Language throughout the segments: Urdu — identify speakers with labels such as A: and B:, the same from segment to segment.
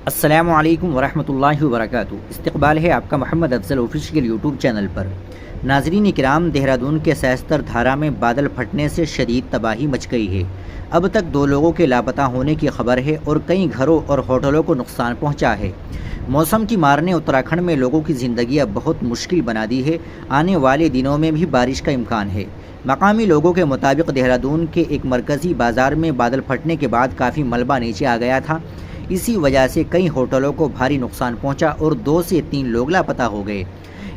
A: السلام علیکم ورحمۃ اللہ وبرکاتہ۔ استقبال ہے آپ کا محمد افضل آفیشیل یوٹیوب چینل پر۔ ناظرین کرام، دہرادون کے سیستر دھارا میں بادل پھٹنے سے شدید تباہی مچ گئی ہے۔ اب تک 2 لوگوں کے لاپتہ ہونے کی خبر ہے اور کئی گھروں اور ہوٹلوں کو نقصان پہنچا ہے۔ موسم کی مار نے اتراکھنڈ میں لوگوں کی زندگیاں بہت مشکل بنا دی ہے۔ آنے والے دنوں میں بھی بارش کا امکان ہے۔ مقامی لوگوں کے مطابق دہرادون کے ایک مرکزی بازار میں بادل پھٹنے کے بعد کافی ملبہ نیچے آ گیا تھا۔ اسی وجہ سے کئی ہوٹلوں کو بھاری نقصان پہنچا اور 2 سے 3 لوگ لاپتہ ہو گئے۔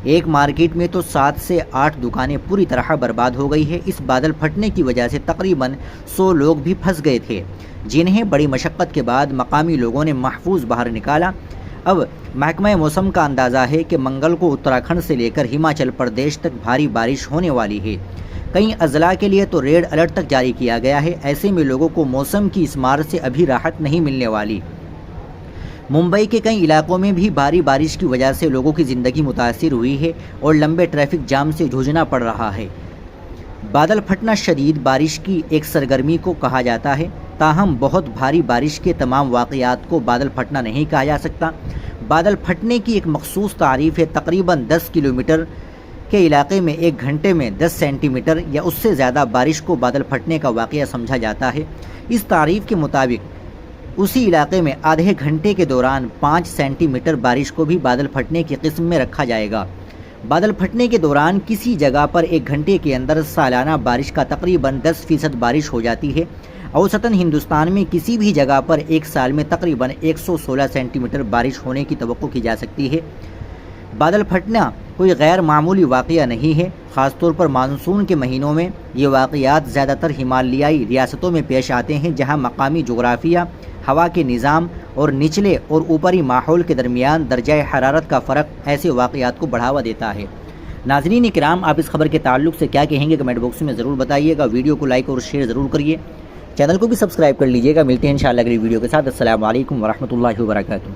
A: ایک مارکیٹ میں تو 7 سے 8 دکانیں پوری طرح برباد ہو گئی ہے۔ اس بادل پھٹنے کی وجہ سے تقریباً 100 لوگ بھی پھنس گئے تھے، جنہیں بڑی مشقت کے بعد مقامی لوگوں نے محفوظ باہر نکالا۔ اب محکمہ موسم کا اندازہ ہے کہ منگل کو اتراکھنڈ سے لے کر ہماچل پردیش تک بھاری بارش ہونے والی ہے۔ کئی اضلاع کے لیے تو ریڈ الرٹ تک جاری کیا گیا ہے۔ ایسے میں لوگوں کو موسم کی اس مار سے ابھی راحت نہیں ملنے والی۔ ممبئی کے کئی علاقوں میں بھی بھاری بارش کی وجہ سے لوگوں کی زندگی متاثر ہوئی ہے اور لمبے ٹریفک جام سے جوجھنا پڑ رہا ہے۔ بادل پھٹنا شدید بارش کی ایک سرگرمی کو کہا جاتا ہے، تاہم بہت بھاری بارش کے تمام واقعات کو بادل پھٹنا نہیں کہا جا سکتا۔ بادل پھٹنے کی ایک مخصوص تعریف ہے۔ تقریباً 10 کلومیٹر کے علاقے میں 1 گھنٹے میں 10 سینٹی میٹر یا اس سے زیادہ بارش کو بادل پھٹنے کا واقعہ سمجھا جاتا ہے۔ اس تعریف کے مطابق اسی علاقے میں آدھے گھنٹے کے دوران 5 سینٹی میٹر بارش کو بھی بادل پھٹنے کی قسم میں رکھا جائے گا۔ بادل پھٹنے کے دوران کسی جگہ پر 1 گھنٹے کے اندر سالانہ بارش کا تقریباً 10% بارش ہو جاتی ہے۔ اوسطاً ہندوستان میں کسی بھی جگہ پر ایک سال میں تقریباً 116 سینٹی میٹر بارش ہونے کی توقع کی جا سکتی ہے۔ بادل پھٹنا کوئی غیر معمولی واقعہ نہیں ہے۔ خاص طور پر مانسون کے مہینوں میں یہ واقعات زیادہ تر ہمالیائی ریاستوں میں پیش آتے ہیں، جہاں مقامی جغرافیہ، ہوا کے نظام اور نچلے اور اوپری ماحول کے درمیان درجہ حرارت کا فرق ایسے واقعات کو بڑھاوا دیتا ہے۔ ناظرین کرام، آپ اس خبر کے تعلق سے کیا کہیں گے کمنٹ باکس میں ضرور بتائیے گا۔ ویڈیو کو لائک اور شیئر ضرور کریے، چینل کو بھی سبسکرائب کر لیجیے گا۔ ملتے ہیں انشاءاللہ اگلی ویڈیو کے ساتھ۔ السلام علیکم ورحمۃ اللہ وبرکاتہ۔